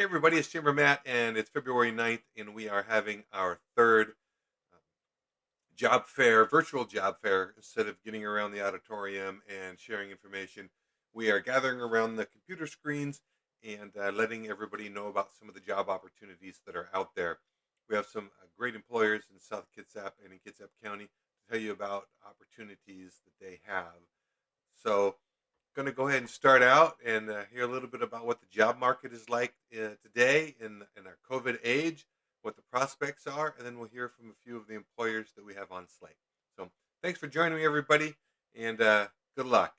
Hey everybody, it's Chamber Matt, and it's February 9th, and we are having our third uh, job fair, virtual job fair. Instead of getting around the auditorium and sharing information, we are gathering around the computer screens and letting everybody know about some of the job opportunities that are out there. We have some great employers in South Kitsap and in Kitsap County to tell you about opportunities that they have. So, going to go ahead and start out and hear a little bit about what the job market is like today in our COVID age, what the prospects are, and then we'll hear from a few of the employers that we have on slate. So, thanks for joining me, everybody, and good luck.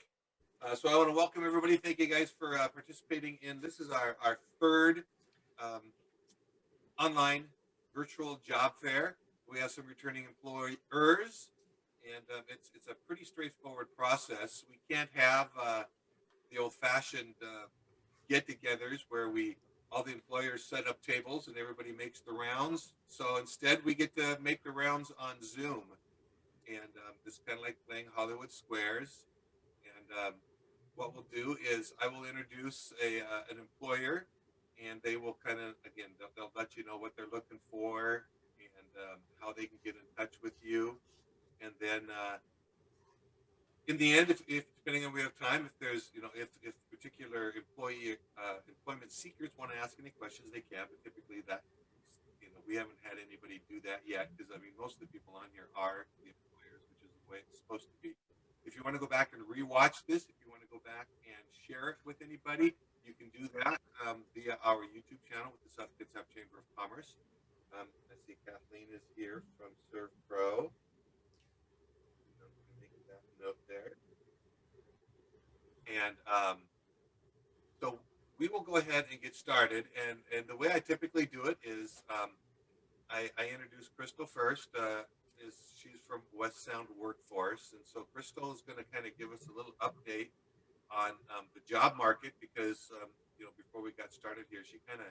So, I want to welcome everybody. Thank you guys for participating in this is our third um, online virtual job fair. We have some returning employers, and it's a pretty straightforward process. We can't have the old-fashioned get-togethers where we all the employers set up tables and everybody makes the rounds. So instead, we get to make the rounds on Zoom, and it's kind of like playing Hollywood Squares. And what we'll do is I will introduce a an employer, and they will kind of again they'll let you know what they're looking for and how they can get in touch with you, and then in the end, if depending on we have time, if there's if particular employment seekers want to ask any questions, they can. But typically, that we haven't had anybody do that yet because I mean most of the people on here are the employers, which is the way it's supposed to be. If you want to go back and rewatch this, if you want to go back and share it with anybody, you can do that via our YouTube channel with the South Kitsap Chamber of Commerce. I see Kathleen is here from Serve Pro. I'm going to make that note there. And so we will go ahead and get started. And the way I typically do it is I introduce Crystal first. She's from West Sound Workforce, and so Crystal is going to kind of give us a little update on the job market because before we got started here, she kind of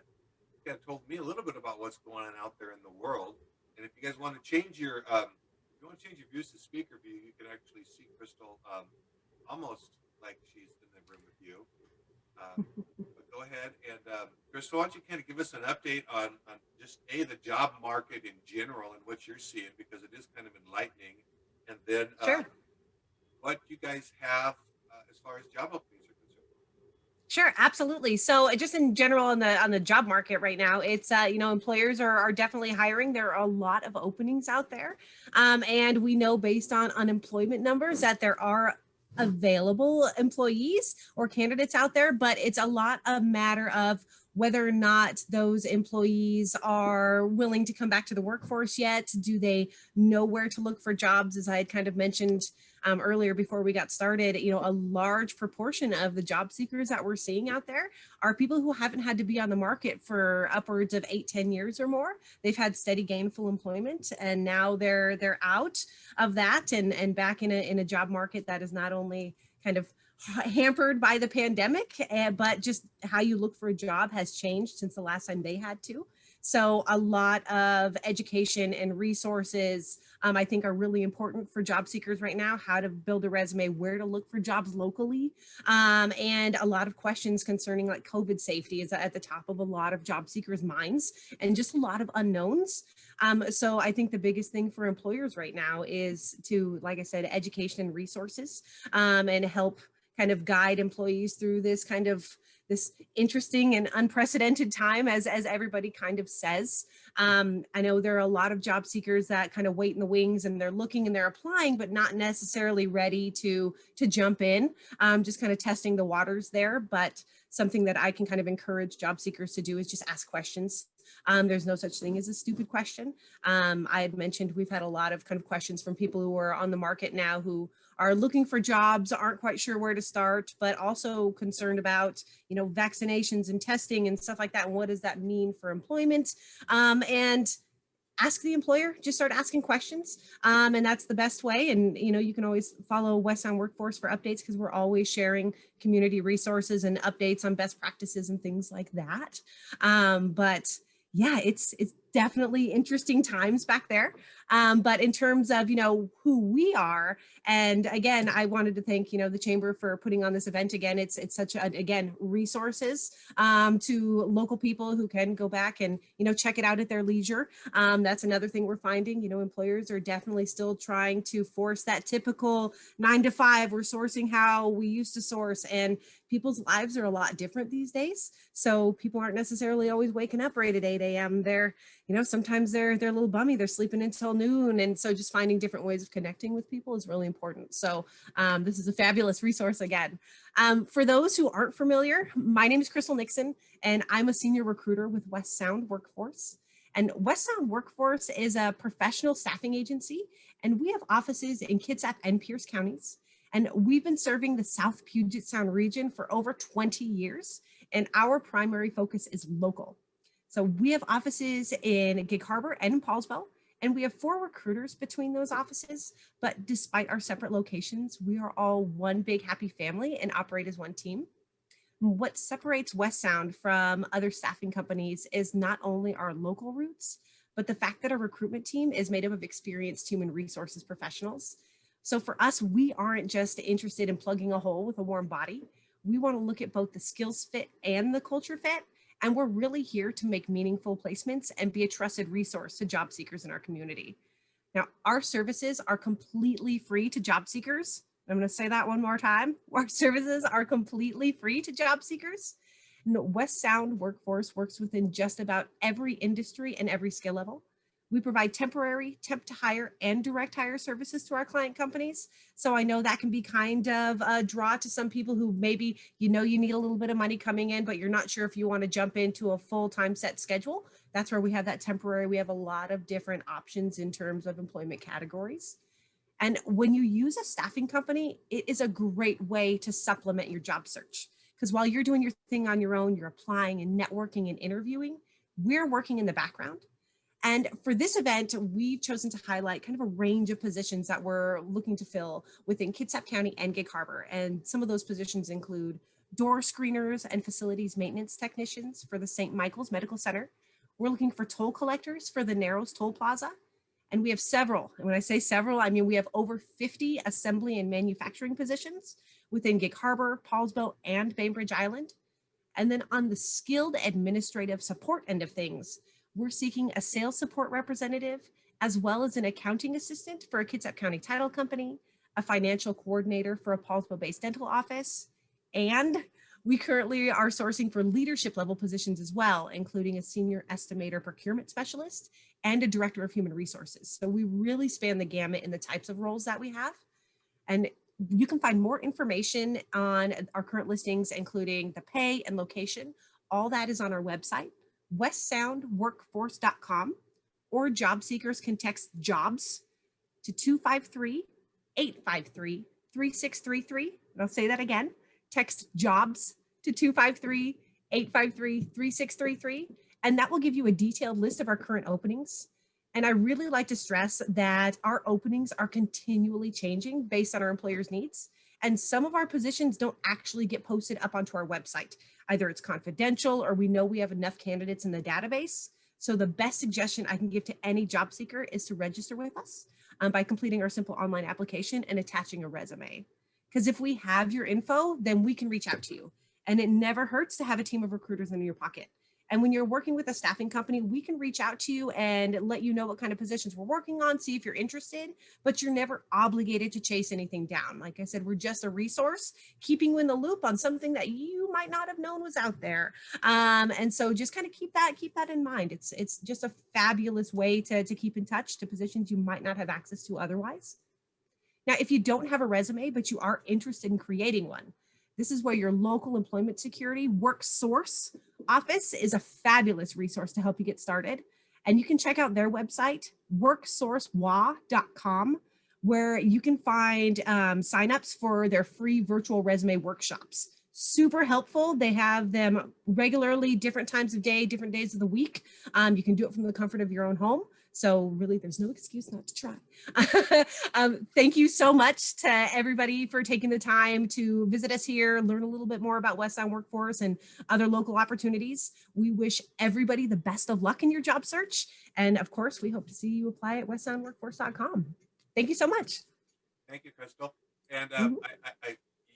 told me a little bit about what's going on out there in the world. And if you guys want to change your if you want to change your views to speaker view, you can actually see Crystal almost like she's in the room with you. But go ahead and Crystal, why don't you kind of give us an update on just the job market in general and what you're seeing because it is kind of enlightening, and then Sure. what you guys have as far as job openings are concerned. Sure, absolutely. So just in general on the job market right now, it's employers are definitely hiring. There are a lot of openings out there. And we know based on unemployment numbers that there are available employees or candidates out there, but it's a lot a matter of whether or not those employees are willing to come back to the workforce yet. Do they know where to look for jobs? As I had kind of mentioned earlier before we got started, a large proportion of the job seekers that we're seeing out there are people who haven't had to be on the market for upwards of 8-10 years or more. They've had steady gainful employment, and now they're out of that and back in a job market that is not only kind of hampered by the pandemic, but just how you look for a job has changed since the last time they had to. So a lot of education and resources, I think, are really important for job seekers right now. How to build a resume, where to look for jobs locally, and a lot of questions concerning like COVID safety is at the top of a lot of job seekers' minds, and just a lot of unknowns. So I think the biggest thing for employers right now is to, like I said, education and resources, and help kind of guide employees through this interesting and unprecedented time, as everybody kind of says. I know there are a lot of job seekers that kind of wait in the wings and they're looking and they're applying, but not necessarily ready to jump in, just kind of testing the waters there. But something that I can kind of encourage job seekers to do is just ask questions. There's no such thing as a stupid question. I had mentioned we've had a lot of kind of questions from people who are on the market now who are looking for jobs, aren't quite sure where to start, but also concerned about, vaccinations and testing and stuff like that. And what does that mean for employment? And ask the employer, just start asking questions. And that's the best way. And, you can always follow West Sound Workforce for updates because we're always sharing community resources and updates on best practices and things like that. But Yeah, it's definitely interesting times back there. But in terms of who we are, and again, I wanted to thank the chamber for putting on this event again. It's such a, again, resources to local people who can go back and check it out at their leisure. That's another thing we're finding. Employers are definitely still trying to force that typical 9 to 5. We're sourcing how we used to source, and people's lives are a lot different these days. So people aren't necessarily always waking up right at 8 a.m. They're, sometimes they're a little bummy. They're sleeping until noon. And so just finding different ways of connecting with people is really important. So this is a fabulous resource again. For those who aren't familiar, my name is Crystal Nixon, and I'm a senior recruiter with West Sound Workforce. And West Sound Workforce is a professional staffing agency, and we have offices in Kitsap and Pierce counties. And we've been serving the South Puget Sound region for over 20 years, and our primary focus is local. So we have offices in Gig Harbor and in Paulsville, and we have 4 recruiters between those offices. But despite our separate locations, we are all one big happy family and operate as one team. What separates West Sound from other staffing companies is not only our local roots, but the fact that our recruitment team is made up of experienced human resources professionals. So for us, we aren't just interested in plugging a hole with a warm body. We want to look at both the skills fit and the culture fit. And we're really here to make meaningful placements and be a trusted resource to job seekers in our community. Now, our services are completely free to job seekers. I'm going to say that one more time. Our services are completely free to job seekers. And West Sound Workforce works within just about every industry and every skill level. We provide temporary, temp to hire, and direct hire services to our client companies. So I know that can be kind of a draw to some people who maybe you need a little bit of money coming in, but you're not sure if you want to jump into a full-time set schedule. That's where we have that temporary. We have a lot of different options in terms of employment categories. And when you use a staffing company, it is a great way to supplement your job search. Because while you're doing your thing on your own, you're applying and networking and interviewing, we're working in the background. And for this event, we've chosen to highlight kind of a range of positions that we're looking to fill within Kitsap County and Gig Harbor. And some of those positions include door screeners and facilities maintenance technicians for the St. Michael's Medical Center. We're looking for toll collectors for the Narrows Toll Plaza. And we have several, and when I say several, I mean we have over 50 assembly and manufacturing positions within Gig Harbor, Paulsville, and Bainbridge Island. And then on the skilled administrative support end of things, we're seeking a sales support representative, as well as an accounting assistant for a Kitsap County title company, a financial coordinator for a Paulsville-based dental office, and we currently are sourcing for leadership level positions as well, including a senior estimator procurement specialist and a director of human resources. So we really span the gamut in the types of roles that we have. And you can find more information on our current listings, including the pay and location. All that is on our website, westsoundworkforce.com, or job seekers can text jobs to 253-853-3633. And I'll say that again, text jobs to 253-853-3633. And that will give you a detailed list of our current openings. And I really like to stress that our openings are continually changing based on our employers' needs. And some of our positions don't actually get posted up onto our website. Either it's confidential or we know we have enough candidates in the database. So the best suggestion I can give to any job seeker is to register with us by completing our simple online application and attaching a resume. Because if we have your info, then we can reach out to you. And it never hurts to have a team of recruiters in your pocket. And when you're working with a staffing company, we can reach out to you and let you know what kind of positions we're working on, see if you're interested, but you're never obligated to chase anything down. Like I said, we're just a resource, keeping you in the loop on something that you might not have known was out there. And so just kind of keep that in mind. It's just a fabulous way to keep in touch to positions you might not have access to otherwise. Now, if you don't have a resume, but you are interested in creating one, this is where your local employment security work source office is a fabulous resource to help you get started. And you can check out their website, worksourcewa.com, where you can find signups for their free virtual resume workshops. Super helpful. They have them regularly, different times of day, different days of the week. You can do it from the comfort of your own home. So really, there's no excuse not to try. Thank you so much to everybody for taking the time to visit us here, learn a little bit more about West Sound Workforce and other local opportunities. We wish everybody the best of luck in your job search. And of course, we hope to see you apply at westsoundworkforce.com. Thank you so much. Thank you, Crystal. And Mhm.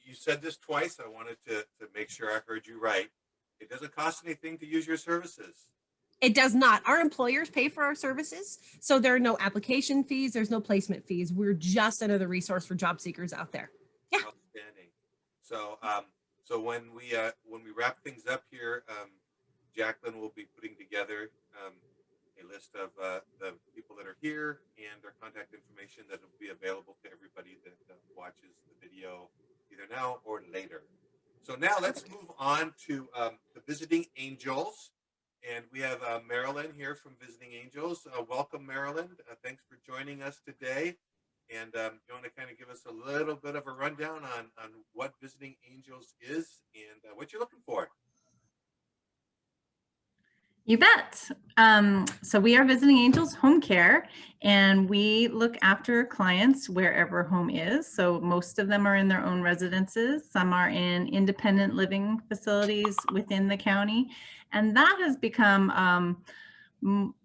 you said this twice. I wanted to make sure I heard you right. It doesn't cost anything to use your services. It does not. Our employers pay for our services, so there are no application fees, there's no placement fees. We're just another resource for job seekers out there. Yeah. Outstanding. So, so when we wrap things up here, Jacqueline will be putting together a list of the people that are here and their contact information that will be available to everybody that watches the video either now or later. So now let's move on to the Visiting Angels. And we have Marilyn here from Visiting Angels. Welcome, Marilyn. Thanks for joining us today. And you want to kind of give us a little bit of a rundown on what Visiting Angels is and what you're looking for. You bet. So we are Visiting Angels Home Care, and we look after clients wherever home is. So most of them are in their own residences. Some are in independent living facilities within the county. And that has become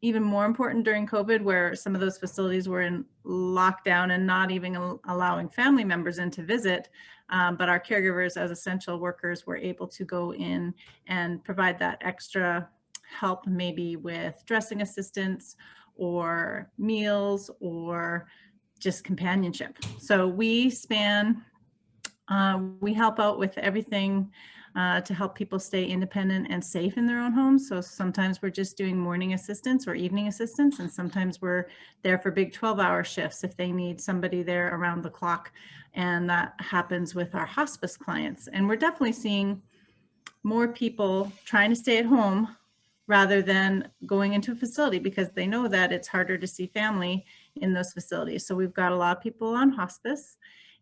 even more important during COVID, where some of those facilities were in lockdown and not even allowing family members in to visit. But our caregivers as essential workers were able to go in and provide that extra help, maybe with dressing assistance or meals or just companionship. So we we help out with everything to help people stay independent and safe in their own homes. So sometimes we're just doing morning assistance or evening assistance, and sometimes we're there for big 12-hour shifts if they need somebody there around the clock. And that happens with our hospice clients. And we're definitely seeing more people trying to stay at home rather than going into a facility, because they know that it's harder to see family in those facilities. So we've got a lot of people on hospice,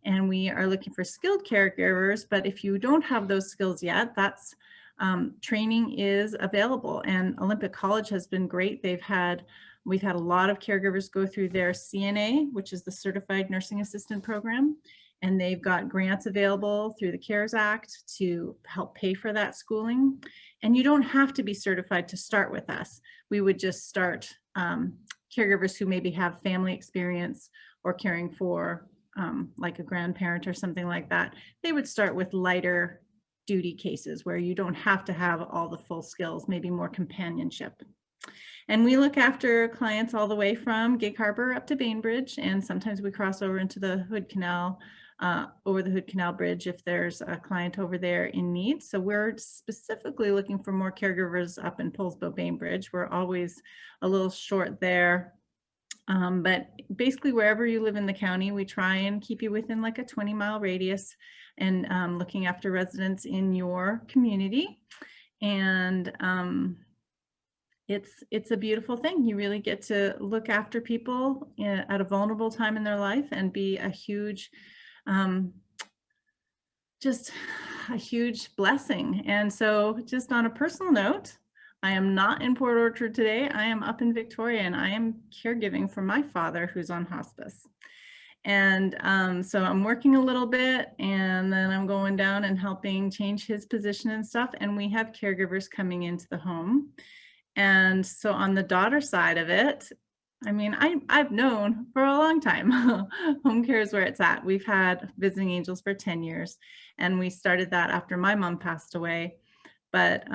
and we are looking for skilled caregivers. But if you don't have those skills yet, that's training is available. And Olympic College has been great. We've had a lot of caregivers go through their CNA, which is the Certified Nursing Assistant Program. And they've got grants available through the CARES Act to help pay for that schooling. And you don't have to be certified to start with us. We would just start caregivers who maybe have family experience or caring for like a grandparent or something like that. They would start with lighter duty cases where you don't have to have all the full skills, maybe more companionship. And we look after clients all the way from Gig Harbor up to Bainbridge, and sometimes we cross over into the Hood Canal, over the Hood Canal Bridge if there's a client over there in need. So we're specifically looking for more caregivers up in Poulsbo Bainbridge. We're always a little short there. But basically wherever you live in the county, we try and keep you within like a 20-mile radius and looking after residents in your community. And it's a beautiful thing. You really get to look after people at a vulnerable time in their life and be a huge, just a huge blessing. And so just on a personal note, I am not in Port Orchard today. I am up in Victoria, and I am caregiving for my father who's on hospice. And so I'm working a little bit, and then I'm going down and helping change his position and stuff. And we have caregivers coming into the home. And so on the daughter side of it, I mean, I've known for a long time, home care is where it's at. We've had Visiting Angels for 10 years, and we started that after my mom passed away. But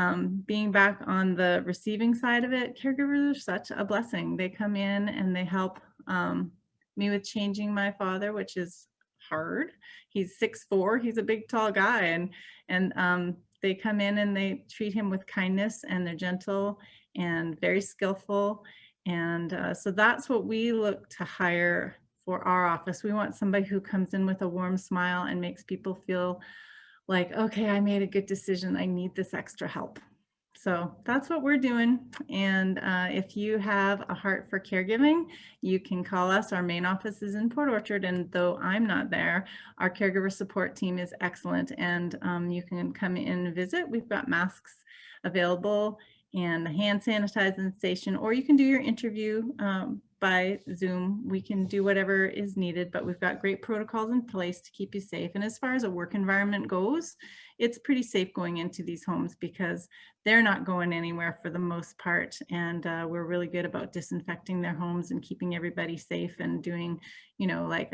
being back on the receiving side of it, caregivers are such a blessing. They come in and they help me with changing my father, which is hard. He's 6'4", he's a big, tall guy, and they come in and they treat him with kindness, and they're gentle and very skillful. And so that's what we look to hire for our office. We want somebody who comes in with a warm smile and makes people feel like, okay, I made a good decision. I need this extra help. So that's what we're doing. And if you have a heart for caregiving, you can call us. Our main office is in Port Orchard, and though I'm not there, our caregiver support team is excellent, and you can come in and visit. We've got masks available, and the hand sanitizing station, or you can do your interview by Zoom. We can do whatever is needed, but we've got great protocols in place to keep you safe. And as far as a work environment goes, it's pretty safe going into these homes because they're not going anywhere for the most part. And we're really good about disinfecting their homes and keeping everybody safe and doing, like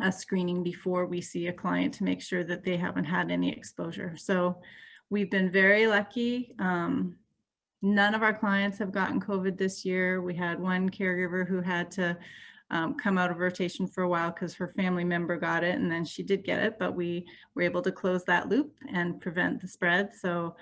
a screening before we see a client to make sure that they haven't had any exposure. So we've been very lucky. None of our clients have gotten COVID this year. We had one caregiver who had to come out of rotation for a while because her family member got it, and then she did get it, but we were able to close that loop and prevent the spread. So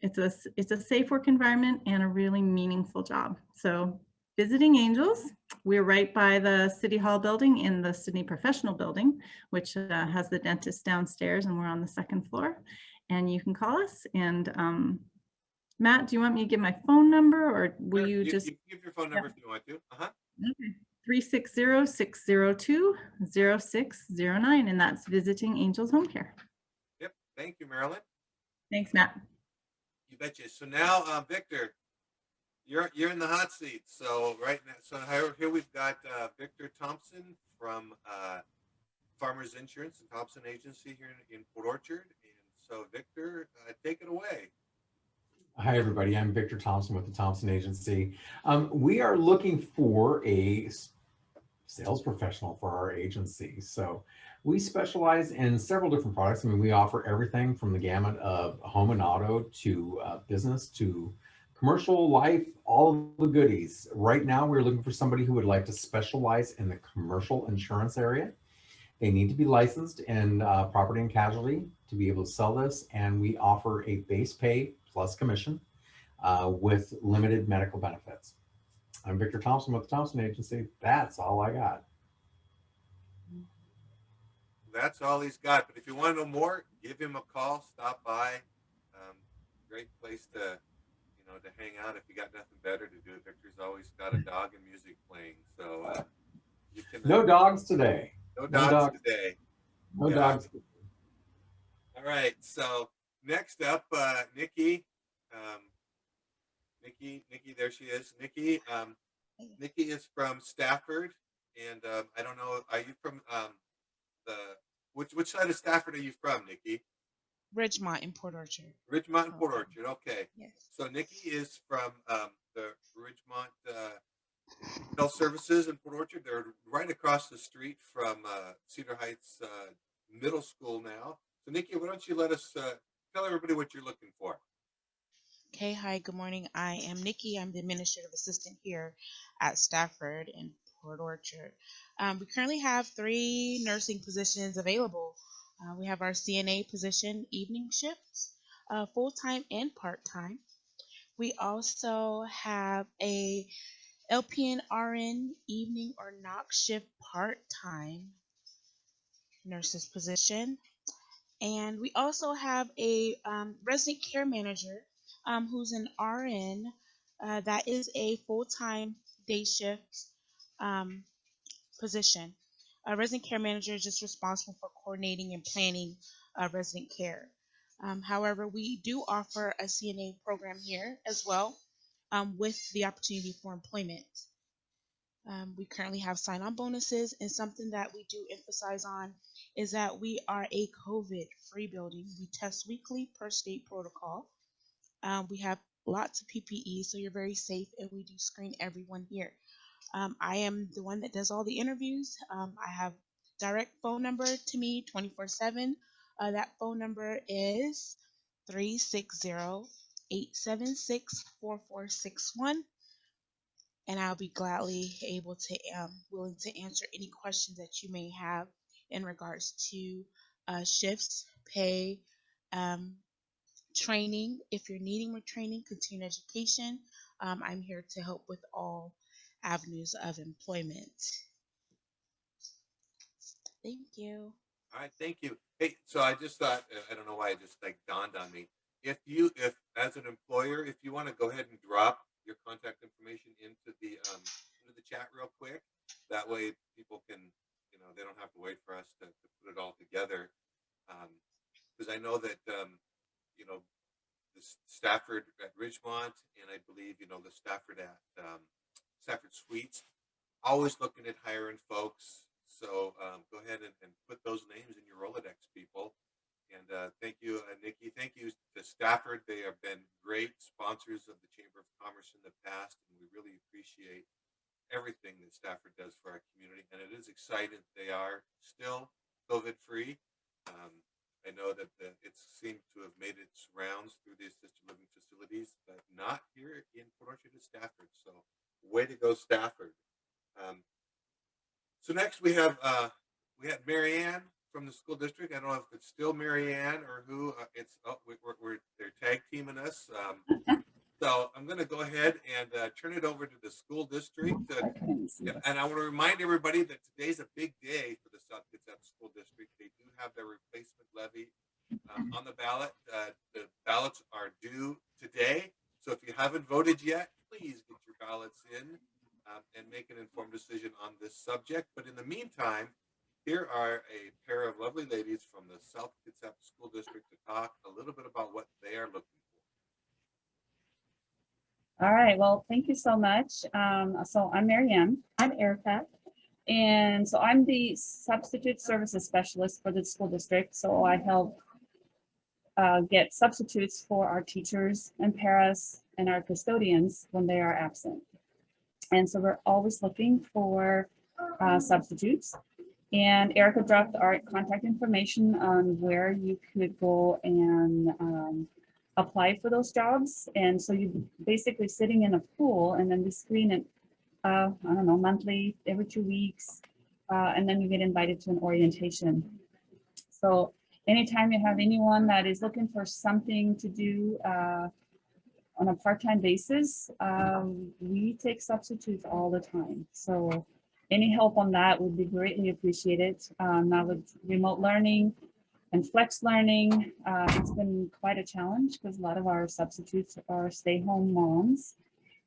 it's a safe work environment and a really meaningful job. So Visiting Angels, we're right by the City Hall building in the Sydney Professional Building, which has the dentist downstairs, and we're on the second floor. And you can call us. And Matt, do you want me to give my phone number, or will you just you give your phone number if you want to? Okay. 360-602-0609, and that's Visiting Angels Home Care. Yep. Thank you, Marilyn. Thanks, Matt. You betcha. So now, Victor, you're in the hot seat. So right now, here we've got Victor Thompson from Farmers Insurance and Thompson Agency here in Port Orchard. And so, Victor, take it away. Hi, everybody. I'm Victor Thompson with the Thompson Agency. We are looking for a sales professional for our agency. So we specialize in several different products. I mean, we offer everything from the gamut of home and auto to business to commercial life, all of the goodies. Right now, we're looking for somebody who would like to specialize in the commercial insurance area. They need to be licensed in property and casualty to be able to sell this. And we offer a base pay plus commission with limited medical benefits. I'm Victor Thompson with the Thompson Agency. That's all I got. That's all he's got. But if you want to know more, give him a call. Stop by. Great place to hang out if you got nothing better to do. Victor's always got a dog and music playing. So you can. No dogs today. No dogs today. No dogs. All right. So next up, Nikki. Nikki, there she is. Nikki is from Stafford, and I don't know. Are you from which side of Stafford are you from, Nikki? Ridgemont in Port Orchard. Ridgemont in Port Orchard. Okay. Yes. So Nikki is from the Ridgemont Health Services in Port Orchard. They're right across the street from Cedar Heights Middle School now. So Nikki, why don't you let us tell everybody what you're looking for? Okay, hi, good morning. I am Nikki. I'm the administrative assistant here at Stafford in Port Orchard. We currently have 3 nursing positions available. We have our CNA position, evening shifts, full-time and part-time. We also have a LPN RN evening or knock shift part-time nurse's position. And we also have a resident care manager who's an RN that is a full-time day shift position. A resident care manager is just responsible for coordinating and planning resident care. However, we do offer a CNA program here as well with the opportunity for employment. We currently have sign-on bonuses, and something that we do emphasize on is that we are a COVID-free building. We test weekly per state protocol. We have lots of PPE, so you're very safe, and we do screen everyone here. I am the one that does all the interviews. I have direct phone number to me 24/7. That phone number is 360-876-4461. And I'll be gladly willing to answer any questions that you may have in regards to shifts, pay, training. If you're needing more training, continuing education, I'm here to help with all avenues of employment. Thank you. All right, thank you. Hey, so I just thought, I don't know why it just dawned on me. If as an employer, if you want to go ahead and drop your contact information into the chat real quick, that way people can, they don't have to wait for us to put it all together. Because I know that, the Stafford at Ridgemont, and I believe, the Stafford at Stafford Suites. Always looking at hiring folks. So go ahead and put those names in your Rolodex, people. And thank you, Nikki. Thank you to Stafford. They have been great sponsors of the Chamber of Commerce in the past, and we really appreciate everything that Stafford does for our community. And it is exciting that they are still COVID-free. I know that it seemed to have made its rounds through the assisted living facilities, but not here in Port Orchard and Stafford. So way to go, Stafford. So next we had Marianne from the school district. I don't know if it's still Marianne or who. They're tag teaming us. So I'm going to go ahead and turn it over to the school district. And I want to remind everybody that today's a big day for the South Kitsap School District. They do have their replacement levy on the ballot. The ballots are due today. So if you haven't voted yet, please get your ballots in and make an informed decision on this subject. But in the meantime, here are a pair of lovely ladies from the South Kitsap School District to talk a little bit about what they are looking for. All right, well, thank you so much. So I'm Marianne. I'm Erica. And so I'm the substitute services specialist for the school district. So I help get substitutes for our teachers and paras and our custodians when they are absent. And so we're always looking for substitutes. And Erica dropped our contact information on where you could go and apply for those jobs. And so you basically sitting in a pool, and then we screen it, I don't know, monthly, every 2 weeks, and then you get invited to an orientation. So anytime you have anyone that is looking for something to do on a part-time basis, we take substitutes all the time. So any help on that would be greatly appreciated. Now with remote learning and flex learning, it's been quite a challenge because a lot of our substitutes are stay-home moms.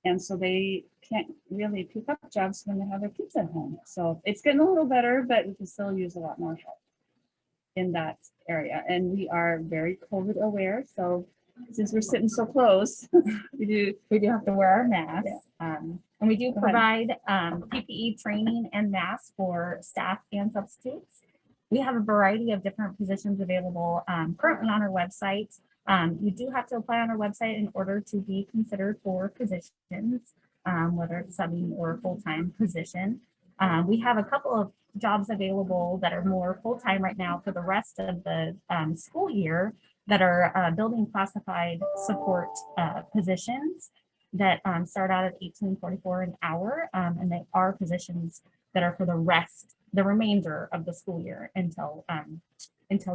And so they can't really pick up jobs when they have their kids at home. So it's getting a little better, but we can still use a lot more help in that area. And we are very COVID aware. So since we're sitting so close, we do have to wear our masks. Yeah. And we do provide PPE training and masks for staff and substitutes. We have a variety of different positions available currently on our website. You do have to apply on our website in order to be considered for positions, whether it's subbing or a full-time position. We have a couple of jobs available that are more full-time right now for the rest of the school year that are building classified support positions that start out at $18.44 an hour, and they are positions that are for the remainder of the school year until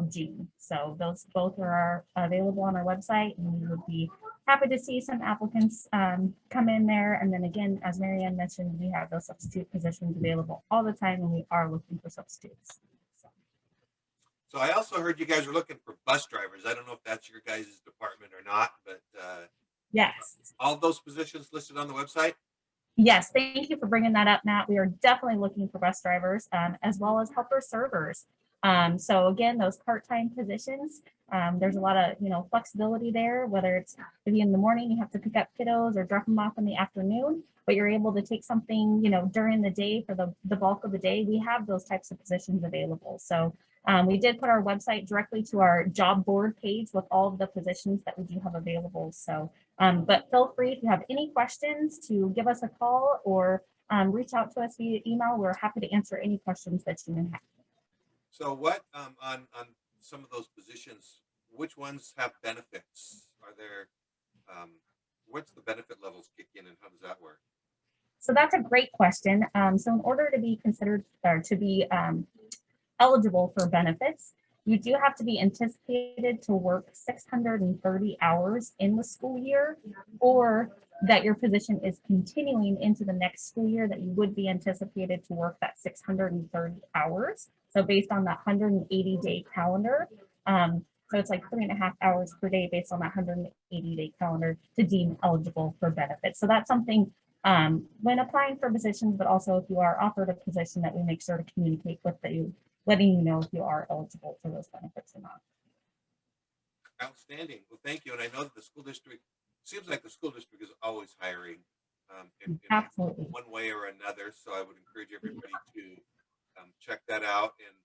June. So those both are available on our website, and we would be happy to see some applicants come in there. And then again, as Marianne mentioned, we have those substitute positions available all the time, and we are looking for substitutes. So I also heard you guys were looking for bus drivers. I don't know if that's your guys' department or not, but Yes. All those positions listed on the website? Yes, thank you for bringing that up, Matt. We are definitely looking for bus drivers as well as helper servers. So again, those part-time positions, there's a lot of, flexibility there, whether it's maybe in the morning, you have to pick up kiddos or drop them off in the afternoon, but you're able to take something, during the day for the bulk of the day. We have those types of positions available. So we did put our website directly to our job board page with all of the positions that we do have available. So, but feel free if you have any questions to give us a call or reach out to us via email. We're happy to answer any questions that you may have. So what on some of those positions, which ones have benefits? Are there what's the benefit levels kick in, and how does that work? So that's a great question. So in order to be considered or to be eligible for benefits, you do have to be anticipated to work 630 hours in the school year, or that your position is continuing into the next school year, that you would be anticipated to work that 630 hours. So based on that 180-day calendar, so it's like 3.5 hours per day based on that 180-day calendar to deem eligible for benefits. So that's something when applying for positions, but also if you are offered a position, that we make sure to communicate with you, letting you know if you are eligible for those benefits or not. Outstanding. Well, thank you. And I know that the school district seems like the school district is always hiring in Absolutely. one way or another. So I would encourage everybody to check that out. And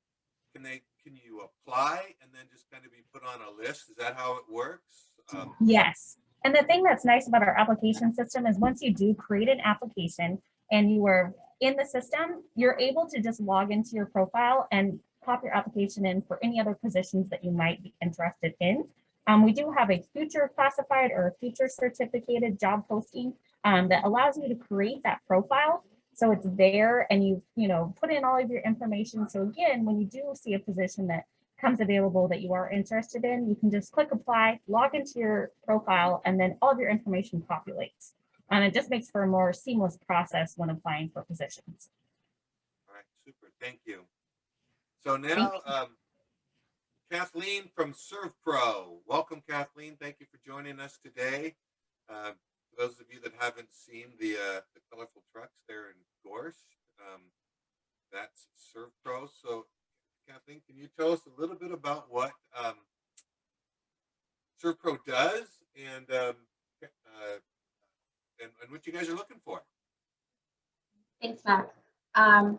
can you apply and then just kind of be put on a list? Is that how it works? Yes. And the thing that's nice about our application system is once you do create an application and you are in the system, you're able to just log into your profile and pop your application in for any other positions that you might be interested in. We do have a future classified or a future certificated job posting that allows you to create that profile. So it's there and you know, put in all of your information. So again, when you do see a position that comes available that you are interested in, you can just click apply, log into your profile, and then all of your information populates. And it just makes for a more seamless process when applying for positions. All right, super. Thank you. So now, Kathleen from ServPro. Welcome, Kathleen. Thank you for joining us today. For those of you that haven't seen the colorful trucks there in Gorse, that's ServPro. So, Kathleen, can you tell us a little bit about what ServPro does and what you guys are looking for? Thanks, Matt. For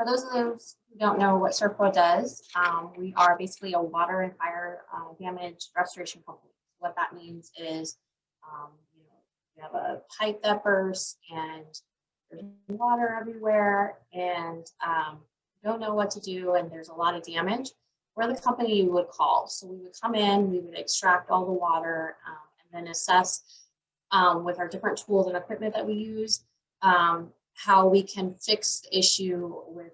those of those who don't know what ServPro does, we are basically a water and fire damage restoration company. What that means is, you have a pipe that bursts and there's water everywhere, and don't know what to do, and there's a lot of damage. We're the company you would call. So we would come in, we would extract all the water, and then assess with our different tools and equipment that we use, how we can fix the issue with,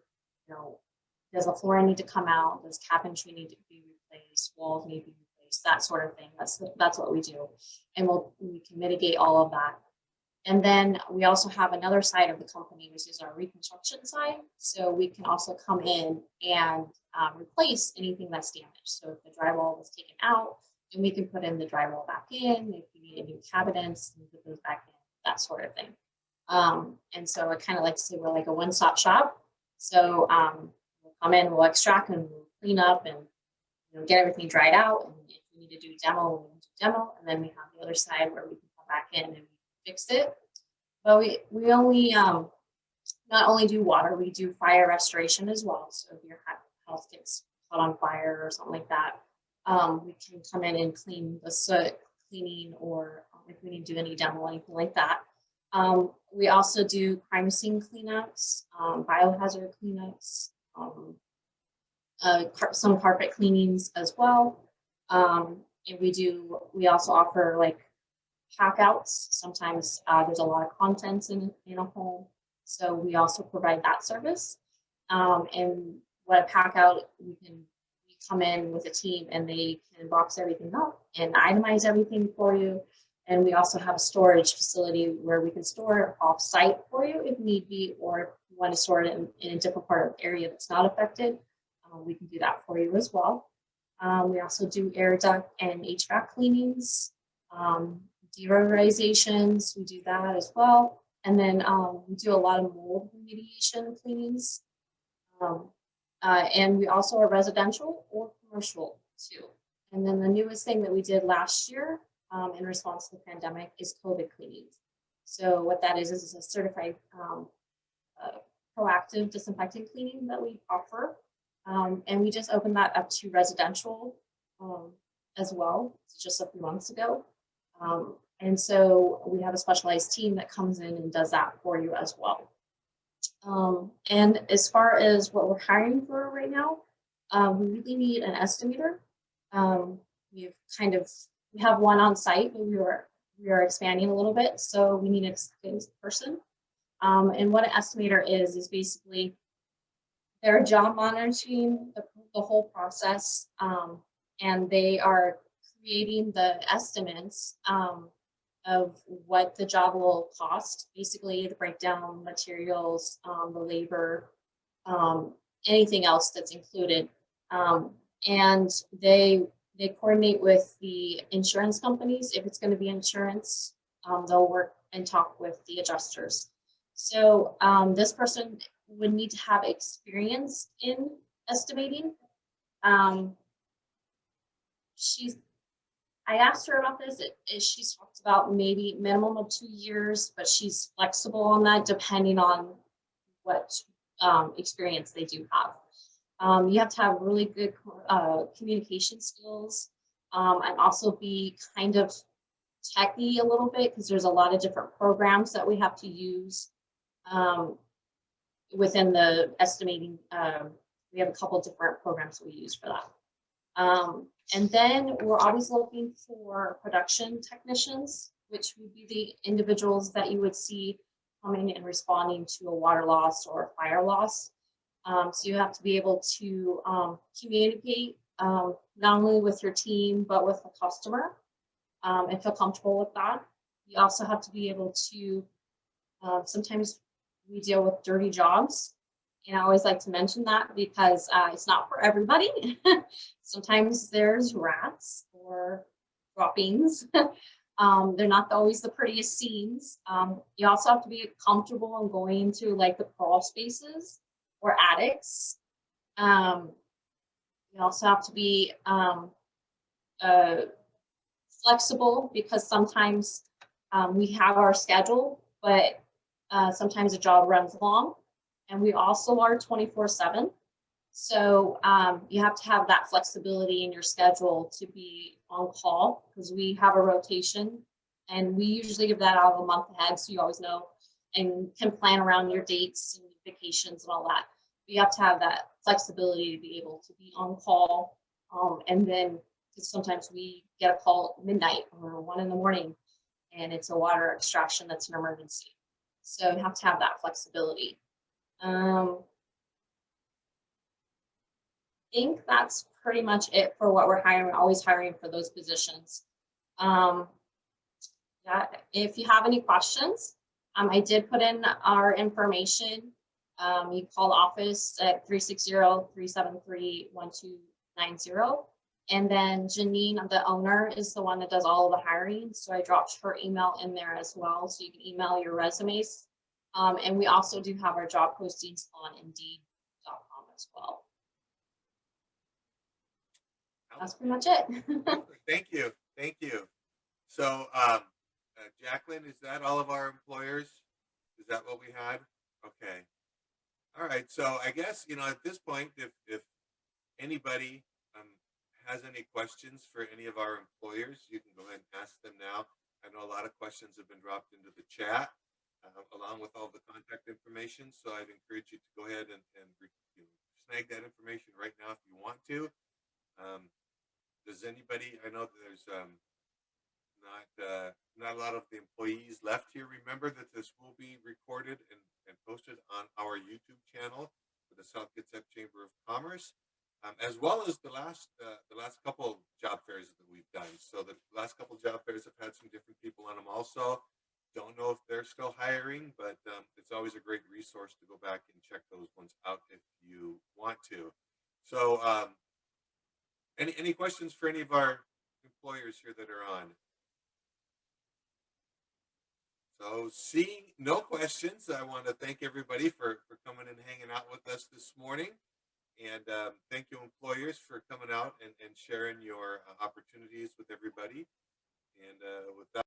does the flooring need to come out? Does cabinetry need to be replaced? Walls need to be replaced? That sort of thing. That's what we do. And we can mitigate all of that. And then we also have another side of the company, which is our reconstruction side. So we can also come in and replace anything that's damaged. So if the drywall was taken out, then we can put in the drywall back in. If we need new cabinets, we put those back in, that sort of thing. And so I kind of like to say we're like a one-stop shop. So we'll come in, we'll extract and we'll clean up and get everything dried out. And if we need to do demo, we'll do demo. And then we have the other side where we can come back in and fix it. But we only not only do water, we do fire restoration as well. So if your house gets caught on fire or something like that, we can come in and clean the soot cleaning, or if we need to do any demo, anything like that. We also do crime scene cleanups, biohazard cleanups, some carpet cleanings as well. And we also offer like pack outs. Sometimes there's a lot of contents in a home, so we also provide that service. And what a pack out, we come in with a team and they can box everything up and itemize everything for you. And we also have a storage facility where we can store it off site for you if need be, or if you want to store it in a different part of the area that's not affected, we can do that for you as well. We also do air duct and HVAC cleanings, deodorizations, we do that as well. And then we do a lot of mold remediation cleanings. And we also are residential or commercial too. And then the newest thing that we did last year in response to the pandemic is COVID cleanings. So what that is a certified proactive disinfectant cleaning that we offer. And we just opened that up to residential as well, just a few months ago. And so we have a specialized team that comes in and does that for you as well. And as far as what we're hiring for right now, we really need an estimator. We have one on site, but we are expanding a little bit, so we need an experienced person. And what an estimator is basically they're job monitoring the whole process, and they are creating the estimates of what the job will cost, basically the breakdown, materials, the labor, anything else that's included. And they coordinate with the insurance companies. If it's going to be insurance, they'll work and talk with the adjusters. So this person would need to have experience in estimating. I asked her about this. She's talked about maybe minimum of 2 years, but she's flexible on that depending on what experience they do have. You have to have really good communication skills, and also be kind of techy a little bit because there's a lot of different programs that we have to use within the estimating. We have a couple of different programs we use for that. And then we're always looking for production technicians, which would be the individuals that you would see coming and responding to a water loss or a fire loss. So you have to be able to communicate not only with your team, but with the customer, and feel comfortable with that. You also have to be able to, sometimes we deal with dirty jobs. And I always like to mention that because it's not for everybody. Sometimes there's rats or droppings. They're not always the prettiest scenes. You also have to be comfortable in going into like the crawl spaces or attics. You also have to be flexible because sometimes we have our schedule, but sometimes a job runs long. And we also are 24/7. So you have to have that flexibility in your schedule to be on call because we have a rotation and we usually give that out a month ahead. So you always know and can plan around your dates and vacations and all that. But you have to have that flexibility to be able to be on call. And then sometimes we get a call at midnight or 1 a.m. and it's a water extraction that's an emergency. So you have to have that flexibility. I think that's pretty much it for what we're hiring. We're always hiring for those positions. Yeah, if you have any questions, I did put in our information. You call the office at 360-373-1290. And then Janine, the owner, is the one that does all of the hiring. So I dropped her email in there as well. So you can email your resumes. And we also do have our job postings on Indeed.com as well. That's pretty much it. Thank you. Thank you. So, Jacqueline, is that all of our employers? Is that what we had? Okay. All right. So I guess, at this point, if anybody has any questions for any of our employers, you can go ahead and ask them now. I know a lot of questions have been dropped into the chat along with all the contact information. So I'd encourage you to go ahead and snag that information right now if you want to. Does anybody, I know that there's not a lot of the employees left here. Remember that this will be recorded and posted on our YouTube channel for the South Kitsap Chamber of Commerce, as well as the last couple of job fairs that we've done. So the last couple of job fairs have had some different people on them also. Don't know if they're still hiring, but it's always a great resource to go back and check those ones out if you want to. So any questions for any of our employers here that are on? So seeing no questions, I want to thank everybody for coming and hanging out with us this morning. And thank you, employers, for coming out and sharing your opportunities with everybody. And with that.